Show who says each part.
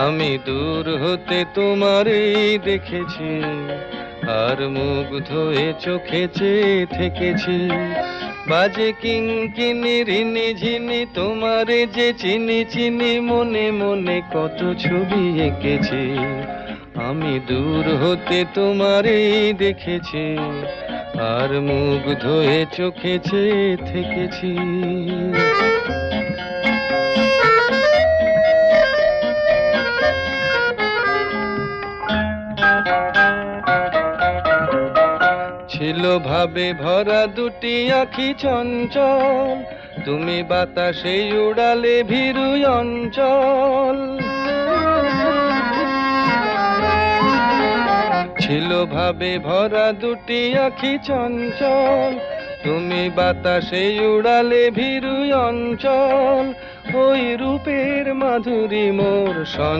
Speaker 1: আমি দূর হতে তোমারই দেখেছি, আর মুগ্ধ হয়ে চোখে চেয়ে থেকেছি। বাজে কিঙ্কিনি রিনি ঝিনি তোমারে যে চিনি চিনি, মনে মনে কত ছবি এঁকেছি। আমি দূর হতে তোমারই দেখেছি, আর মুগ্ধ হয়ে চোখে চেয়ে থেকেছি। ছিল ভাবে ভরা দুটি আঁখি চঞ্চল, তুমি বাতাসে উড়ালে ভীরু অঞ্চল। ছিল ভাবে ভরা দুটি আঁখি চঞ্চল, তুমি বাতাসে উড়ালে ভীরু অঞ্চল। ওই রূপের মাধুরী মোর